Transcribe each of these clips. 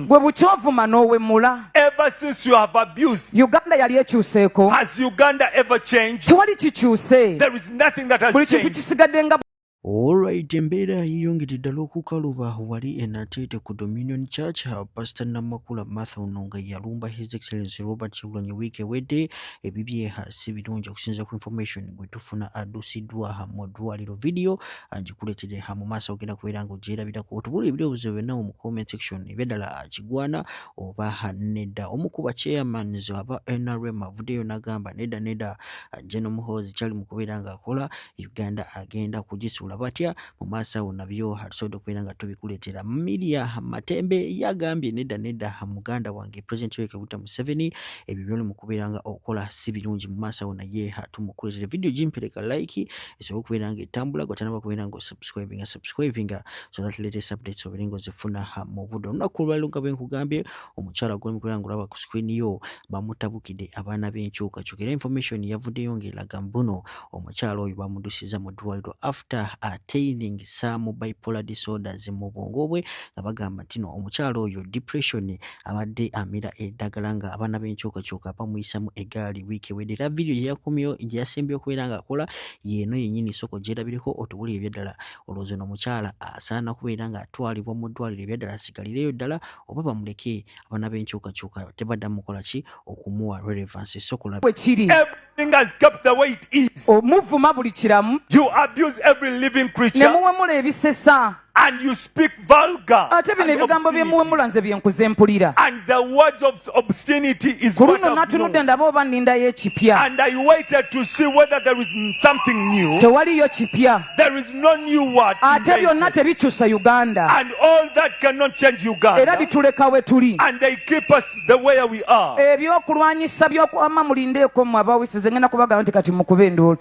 gwe bukyovuma n'owemmula. Ever since you have abused, Uganda yali ekyuseeko. has Uganda ever changed? Tewali kikyuse. There is nothing that has Buli kintu changed. kisigadde nga Alright, embeera yeyongedde ddala okukaluba wali Enateete ku Dominion Church. Pastor Namakula Martha ono nga yalumba His Excellency Robert Kyagulanyi wiiki ewedde. Ebibye si birungi okusinziira ku information gwe tufuna addusiddwa mu ddwaliro. Video ngikuleetedde mu maaso ogenda kubeera ng'ogyerabirako. Otubulira ebirowoozo byonna mu comment section eby'eddala kigwana oba nedda. Omu ku bachairmans aba NRM avuddeyo n'agamba nedda General Muhoozi kyali mu kubeera ng'akola Uganda agenda kugisula batya mu maaso awo nabyo hatusobodde okubeera nga tubikuleetera. Media Matembe yagambye nedda muganda wange President Yoweri Kaguta Museveni ebyo byoli mu kubeera nga okola si birungi mu maaso awo naye hatumukuleetera video gimpereka like esobola okubeera nga etambula gwatanaba kubeera nga subscribing so that latest updates obeera ng'ozifuna mu budde. Olunaku olwaliro nga bwe nkugambye omukyala gwe mu kubeera ng'olaba ku screen yo bamutabukidde abaana b'enkyukakyuka era information yavuddeyo ng'eraga mbuno omukyala oyo bamuddusiza mu ddwaliro after attaining some bipolar disorders mu bwongo bwe nga bagamba nti no omukyala oyo depression abadde amira eddagala nga abaana b'enkyukakyuka bamuyisamu eggaali wiiki ewedde. Era video gye yasembyeko okubeera ng'akola yeeno yennyini soko gyerabireko otubuli ebyaddala olowooza no omukyala asaana kubeera ng'atwalibwa mu ddwaliro ebyaddala asigalireyo ddala oba bamuleke abaana b'enkyukakyuka tebadda mukola ki okumuwa relevance sokola bwe kiri. Everything has kept the way it is. Omuvuma buli kiramu. You abuse every living Ne creature muwemula ebisesa. and you speak vulgar Ate bino and ebigambo bye muwemula nze bye nkuze mpulira. and the words of obscenity is Ku what luno I've natunudde known. ndaba oba nnindayo ekipya. And I waited to see whether there is something new. Tewaliyo kipya. There is no new word Ate byonna invented. tebikyusa Uganda. And all that cannot change Era Uganda. bituleka we tuli. And they keep us the way we are. Ebyokulwanyisa by'okwama mulindeeko mmwe abawisuze ngenda kubagamba nti kati mukube enduulu.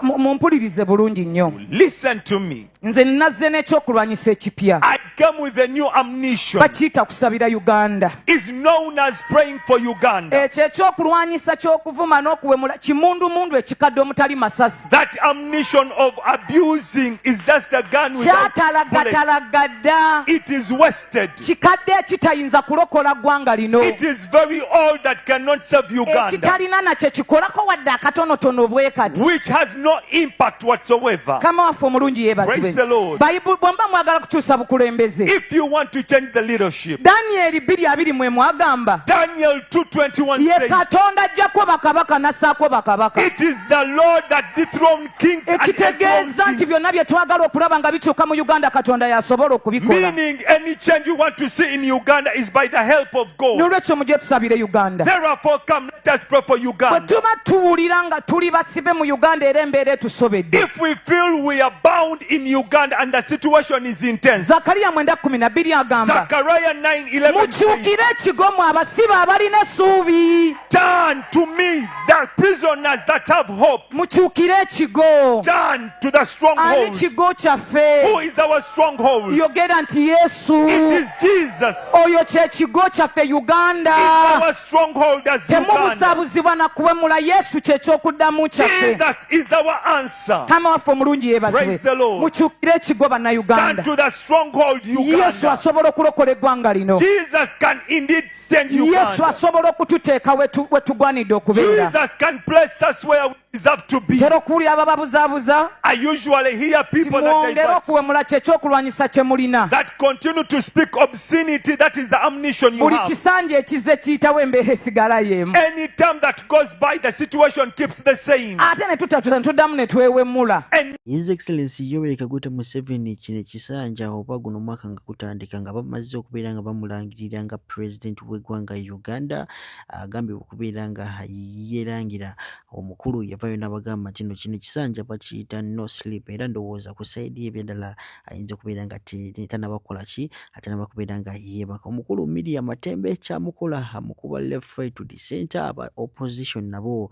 Mumpulirize bulungi nnyo. Listen to me. Nze nazze n'ekyokulwanyisa ekipya. I come with a new ammunition. Bakiyita kusabira Uganda. Is known as praying for Uganda. Ekyo ekyokulwanyisa ky'okuvuma n'okuwemula kimundumundu ekikadde omutali masasi. That ammunition of abusing is just a gun without bullets. Kyatalaggadda. It is wasted. Kikadde ekitayinza kulokola ggwanga lino. It is very old that cannot serve Uganda. Ekitalina nakyo kikolako wadde akatonotono bwe kati. Which has no impact whatsoever. Kama waffe omulungi yeebazibwe. Praise the Lord. Bayibuli bw'omba mwagala kukyusa bukulembeze. If you want to change the leadership, Danyeri 2:20 mwagamba. Daniel 2:21 Ye says, Katonda ajjako bakabaka n'assaako bakabaka. it is the Lord that dethroned kings and Ekitegeeza enthroned nti kings. byonna bye twagala okulaba nga bikyuka mu Uganda Katonda yasobola okubikola. Meaning any change you want to see in Uganda is by the help of God. N'olwekyo mujje tusabire Uganda. Therefore come, let us pray for Bwe Uganda. tuba tuwulira nga tuli basibe mu Uganda era embeera etusobedde. If we feel we are bound in Uganda and the situation is intense, Zakariya 9:12 agamba. Zechariah 9:11 says, Mukyukire ekigo mwe abasibe abalina essuubi. turn to me, the prisoners that have hope. Mukyukire ekigo. Turn to the Ani stronghold. kigo kyaffe. Who is our stronghold? Yogera nti Yesu. It is Jesus. Oyo kye kigo kyaffe Uganda. It's our stronghold as Uganda. Temubuzaabuzibwa na kuwemula. Yesu kye ky'okuddamu kyaffe. Jesus is our answer. Kama waffe omulungi yeebazibwe. Praise the Lord. Mukyukire ekigo Turn bannayuganda. to the stronghold Yesu Uganda. asobola okulokola eggwanga lino. Jesus can indeed change Yesu Uganda. asobola okututeeka we tugwanidde okubeera. Jesus can place us where we deserve to be. Tera okuwulira abababuzaabuza. I usually hear people Timwongere that okuwemula kye kyokulwanyisa kye mulina. that continue to speak obscenity. That is the ammunition you Buli have. kisanja ekize kiyitawo embeera esigala y'emu. Any time that goes by, the situation keeps the same. Ate ne tuddamu ne twewemula. And His Excellency Yoweri Kaguta Museveni kino ekisanja oba guno mwaka nga kutandika nga bamaze okubeera nga bamulangirira nga President w'eggwanga Uganda. Agambye okubeera nga yeerangira omukulu yavaayo n'abagamba kino ekisanja bakiyita no sleep era ndowooza ku sayidi y'ebyaddala ayinza okubeera nga tanabakola ki atanaba kubeera nga yeebaka. Omukulu Media Matembe kyamukola mukuba left right to the center aba opposition nabo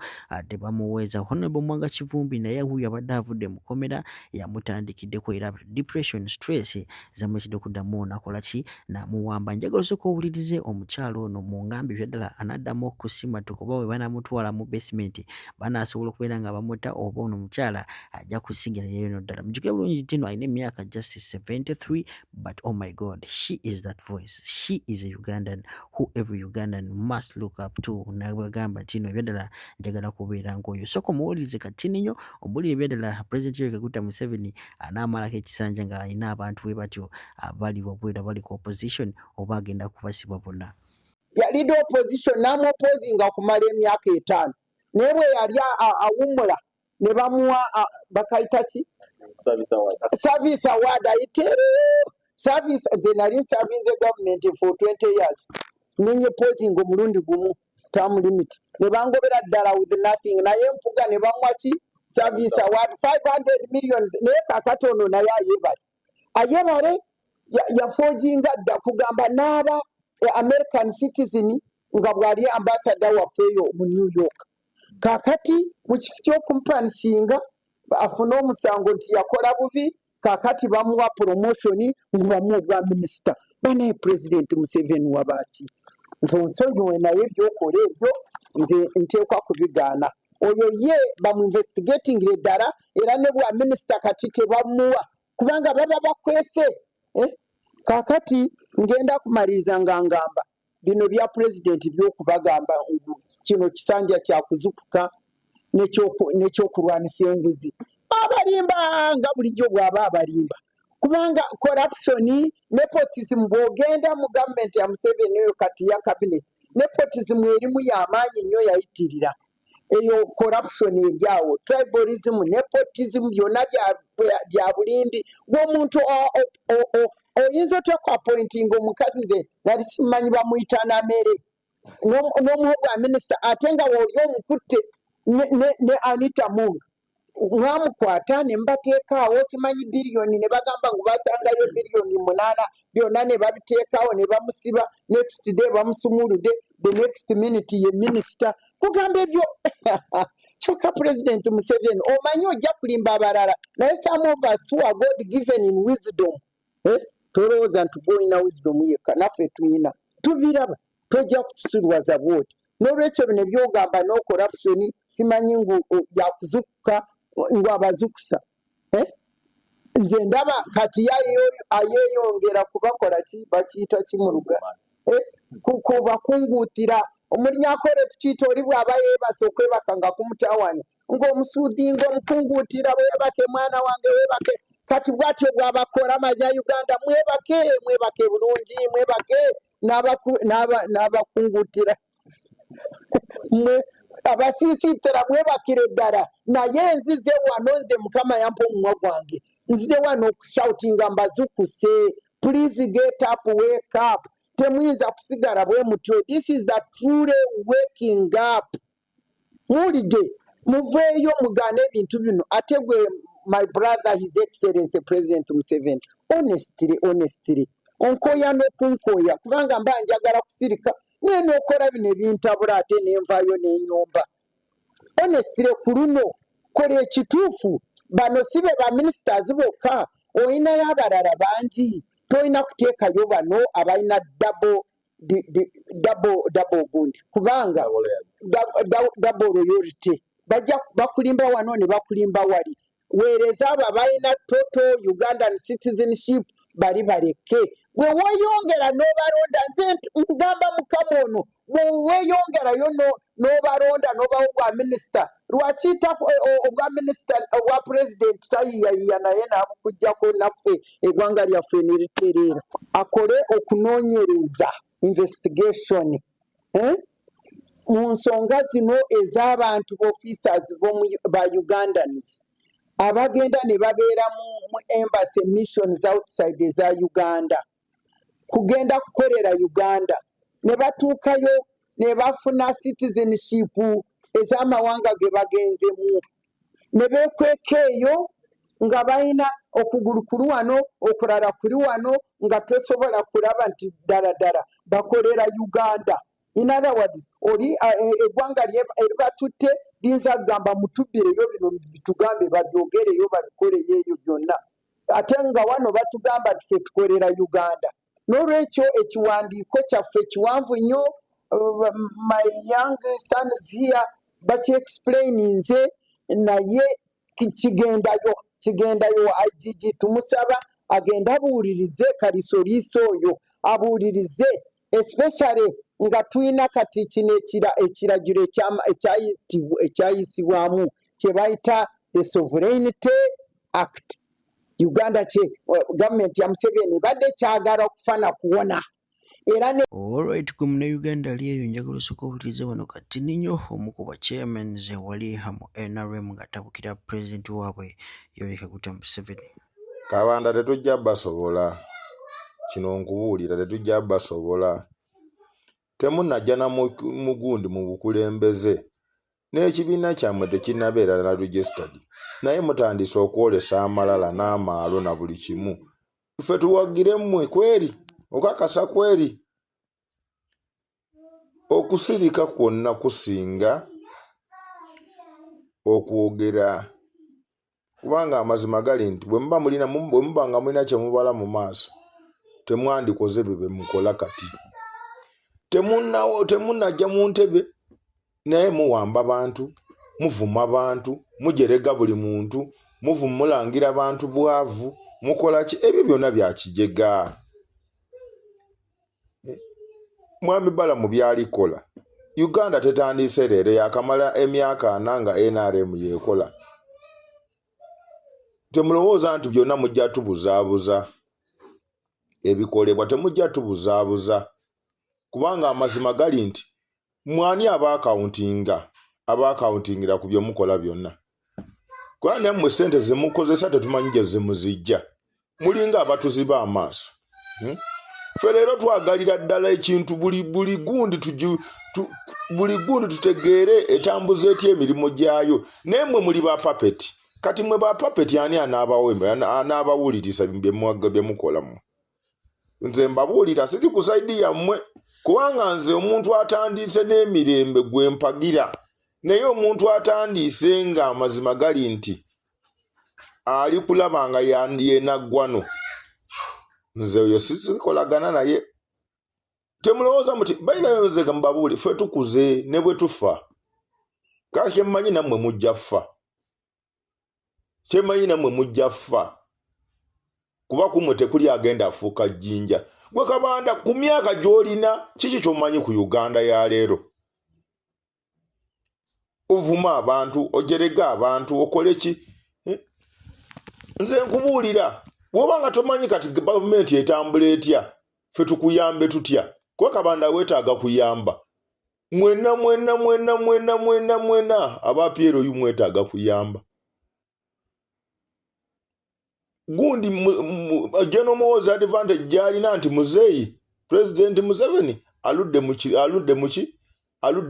tebamuweeza. Honorable Mwanga Kivumbi naye huyo abadde avudde mu komera yamutandikiddeko era depression stress zamulekidde okuddamu nakola ki namuwamba. Njagala osooka owulirize omukyalo ono mu ngambi ebyaddala anaddamu okusimatuka oba bwe banamutwala mu basement banaasobola kubeera nga bamuta oba ono mukyala ajja kusigalayo eno ddala. Mujjukire bulungi nti eno alina emyaka just 73, but oh my god, she is that voice. She is a Ugandan who every Ugandan must look up to. Nabagamba kino ebyadala njagala kubeera ng'oyo. Soko muwulirize kati nnyo omuli ebyadala President Yoweri Kaguta Museveni anaamalako ekisanja nga alina abantu bwe batyo abali wabwera bali ku opposition oba agenda kubasiba bonna. Yali opposition n'amuopposinga okumala emyaka 5 naye bwe yali awummula ne bamuwa bakayita ki service award ayite service nze nali serving government for 20 years nenye posing omulundi gumu term limit ne bangobera ddala with nothing naye mpuga ne bamuwa ki service award 500 million naye kakatono naye ayebale yafojinga dda kugamba n'aba American citizen nga bwali ambassador wafeeyo mu New York. Kakati mu kifo ky'okumpanishinga afuna omusango nti yakola bubi, kakati bamuwa promotion ngabamuwa obwa minister. Banaye President Museveni wabaki. Nsonyiwe naye ebyokola ebyo nze nteekwa kubigaana. Oyo ye bamu investigating ddala era ne bwa minister kati tebamuwa kubanga baba bakwese. Kakati ngenda kumaliriza ngamba bino bya president byokubagamba kino kisanja kya kuzukuka nekyo kurwanisa enguzi abalimba nga bulijjo bwaba abalimba kubanga corruption nepotism bwogenda mu government ya Museveni eyo kati ya cabinet nepotism erimu y'amaanyi nnyo yayitirira eyo corruption eryawo tribalism nepotism byonna bya bulimbi bw'omuntu oyinza otya ku appointing omukazi nze nali simanyi bamuyita namere n'omuhogo wa minisita ate nga woli omukutte ne Anita Munga mwamukwata ne mbateekaawo simanyi biliyoni ne bagamba ngu basangayo biliyoni 8 byonna ne babiteekaawo ne bamusiba next day bamusumuludde the next minute ye minisita kugamba ebyo kyokka President Museveni omanyi ojja kulimba abalala naye some of us who are God given in wisdom tolowooza nti bw'olina wisdom yekka naffe tuyina tubiraba tojja kutusulwaza bwoti n'olwekyo bino byogamba no corruption simanyi ngu yakuzukuka ngu abazukusa nze ndaba kati ayeyongera kubakola ki bakiyita ki mu Luganda kubakunguutira omulinyakole tukiyita oli bw'aba yeebase okwebaka nga kumutawanya ng'omusuudinga omukunguutira weebake mwana wange weebake kati bwatyo bw'abakola amanya Uganda mwebake bulungi mwebake n'abakunguutira abasiisiitira mwebakire ddala naye nzize wano nze Mukama yampa omumwa gwange nzize wano okushoutinga mbazukuse please get up wake up temuyinza kusigala bwe mutyo this is the truly waking up mulide muveeyo mugaana ebintu bino ate gwe my brother his excellency President Museveni honestly onkoya n'okunkoya kubanga mba njagala kusirika naye n'okola bino ebintabula ate nenvaayo n'enyomba honestly ku luno kola ekituufu bano sibe ba ministers bokka oyinayo abalala bangi toyina kuteekayo bano abalina double gundi kubanga double loyalty bajja bakulimba wano ne bakulimba wali weereza abo abalina total Ugandan citizenship bali baleke bwe weeyongera n'obalonda nze ngamba Mukama ono bwe weeyongerayo n'obalonda n'obawo bwa minisita lwakiyita obwa minisita obwa president tayiyayiya naye n'abukujjako naffe eggwanga lyaffe ne litereera akole okunoonyereza investigation mu nsonga zino ez'abantu officers ba Ugandans abagenda ne babeera mu embassy missions outside eza Uganda kugenda kukolera Uganda ne batuukayo ne bafuna citizenship ez'amawanga ge bagenzemu ne beekweka eyo nga balina okugulu kuli wano okulala kuli wano nga tosobola kulaba nti ddala bakolera Uganda. In other words, oli eggwanga eribatutte linza kugamba mutubbireyo bino bitugambe babyogereyo babikoleyo eyo byonna ate nga wano batugamba tuffe tukolera Uganda. N'olwekyo ekiwandiiko kyaffe kiwanvu nnyo my young sons here baki explaininze naye kigendayo IGG tumusaba agenda abuulirize Kalisoliiso oyo abuulirize especially nga tuyina kati kino ekiragiro ekyayisibwamu kye bayita the Sovereignty Act. Uganda gavumenti ya Museveni badde kyagala okufana kuwona era ne Alright, ku Munnayuganda ali eyo njagala osooka owulirize wano kati ninyo omu ku bachairmans wali mu NRM ng'atabukira pulezidenti waabwe Yoweri Kaguta Museveni. Kabanda tetujja basobola kino nkubuulira, tetujja basobola temunnajja na mugundi mu bukulembeze n'ekibiina kyammwe tekinabeera na registered naye mutandise okwolesa amalala n'amaalo na buli kimu. Ffe tuwagire mmwe kweri okakasa kweri okusirika kwonna kusinga okwogera kubanga amazima gali nti bwe muba nga mulina kye mubala mu maaso temwandikoze bye mukola kati. Temunnajja mu ntebe naye muwamba bantu, muvuma bantu, mujerega buli muntu, mulangira bantu bwavu, mukola ki? Ebyo byonna bya kijega. Mwami Bala mu byalikola Uganda tetandise leero yakamala emyaka 4 nga NRM yekola. Temulowooza nti byonna mujja tubuzaabuza ebikolebwa, temujja tubuzaabuza kubanga amazima gali nti mwani abaakawuntingira ku bye mukola byonna. Kubanga mmwe ssente ze mukozesa tetumanyi gye zimuzijja, mulinga abatuziba amaaso. Ffe leero twagalira ddala ekintu buli gundi tutegeere etambuza etya emirimu gyayo. Naye mmwe muli ba papeti. Kati mwe ba papeti ani anaabawuliriza bye mukola mmwe? Nze mbabuulira siri ku saidi yammwe kubanga nze omuntu atandise n'emirembe gwe mpagira, naye omuntu atandise nga amazima gali nti ali kulaba nga yenaggwano, nze oyo sikolagana naye. Temulowooza muti bayinayoze nga mbabuuli ffe tukuze ne bwe tufa kale kyemmanyi nammwe mujja ffa, kyemmanyi nammwe mujja ffa kuba kumwe tekuli agenda afuuka jjinja. Gwe Kabanda ku myaka gy'olina kiki ky'omanyi ku Uganda ya leero? Ovuma abantu, ojerega abantu, okole ki? Nze nkubuulira bw'oba nga tomanyi kati gavumenti etambula etya, ffe tukuyambe tutya? Kuba Kabanda weetaaga kuyamba. Mwena aba Pierre oyu mwetaaga kuyamba. Gundi General Muhoozi advantage gyalina nti muzeeyi President Museveni aludde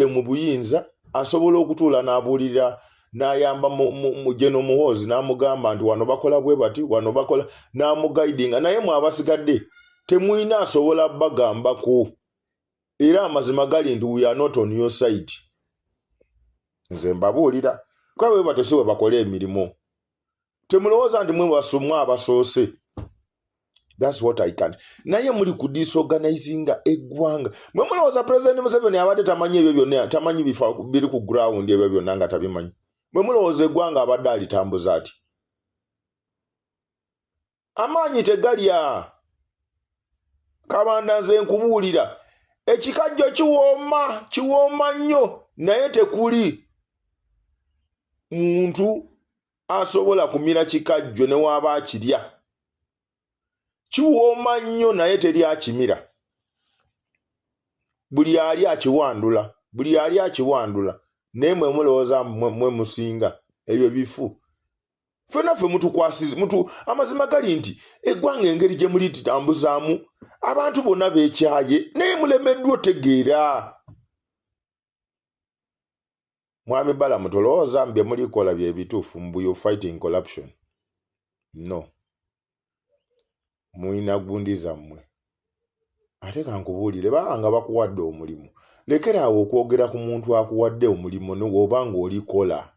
mu buyinza, asobola okutuula n'abuulira n'ayamba mu General Muhoozi n'amugamba nti wano bakola bwe bati, wano bakola n'amugaidinga. Naye mwabasigadde temwina asobola bagambako, era amazima gali nti we are not on your side. Nze mbabuulira kwa bwe bato siwe bakola emirimu. Temulowooza nti mwe basumwa abasoose. That's what I can't. Naye muli ku disorganizinga eggwanga. Mwe mulowooza President Museveni abadde tamanyi ebyo byonna, tamanyi bifa biri ku ground ebyo byonna nga tabimanyi. Mwe mulowooza eggwanga abadde alitambuza ati. Amaanyi tegalya. Kabanda nze nkubuulira. Ekikajjo kiwooma nnyo, naye tekuli muntu asobola kumira kikajjo ne waaba akirya. Kiwooma nnyo naye teri akimira. Buli ali akiwandula. Naye mwe mulowooza mwe musinga ebyo bifu. Ffenna ffe mutukwasiza amazima gali nti eggwanga engeri gye muli tutambuzaamu abantu bonna beekyaye naye mulemeddwa otegeera. Mwami Bala mutolowooza bye mulikola bye bituufu mbu you fighting corruption. No. Muyina gundi zammwe. Ate kankubuulire banga bakuwadde omulimu. Lekeraawo okwogera ku muntu akuwadde omulimu n'oba ng'olikola.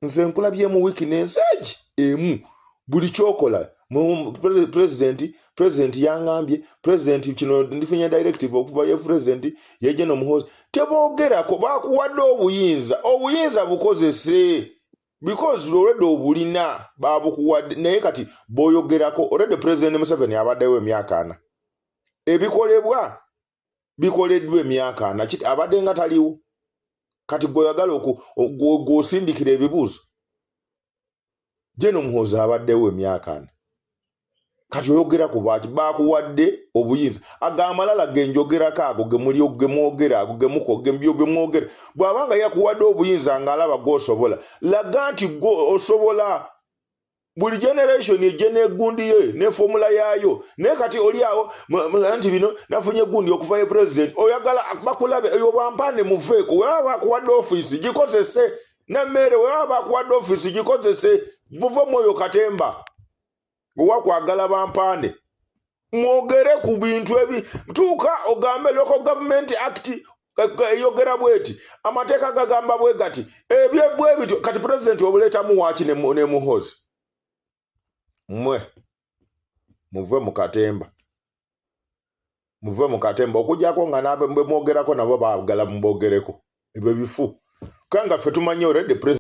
Nze nkulabye mu weakness egi emu buli kyokola President president yangambye president kino ndifunye directive okuva ye president yeje no Muhoozi tebogerako bakuwadde obuyinza bukozese because already obulina babukuwadde naye kati boyogerako already president Museveni abaddewo emyaka 4 ebikolebwa bikoleddwa emyaka 4 kiti abadde nga taliwo kati goyagala ogosindikira ebibuuzo Jeno Muhoozi abaddewo emyaka 4 kati oyogera ku baki bakuwadde obuyinza agamalala genjogerako ago gemuli ogemwogera ago gemuko gemwogera bwabanga yakuwadde obuyinza ngaalaba gosobola laga nti go osobola buli generation ejene gundi ye ne formula yayo ne kati oli awo nti bino nafunye gundi okuva ye president oyagala bakulabe eyo bampane muveko waba kuwadde office gikozese na mere waba kuwadde office gikozese vuva moyo katemba wakwagala bampane mwogere ku bintu ebi tuka ogambe local government act yogera bweti amateeka gagamba bwe gati ebyebwe bityo kati president obuleta muwachi ne Muhoozi muve mu katemba okujjako nga nabe mwogerako nabo bagala mbogereko ebyo bifu kanga ffe tumanye already president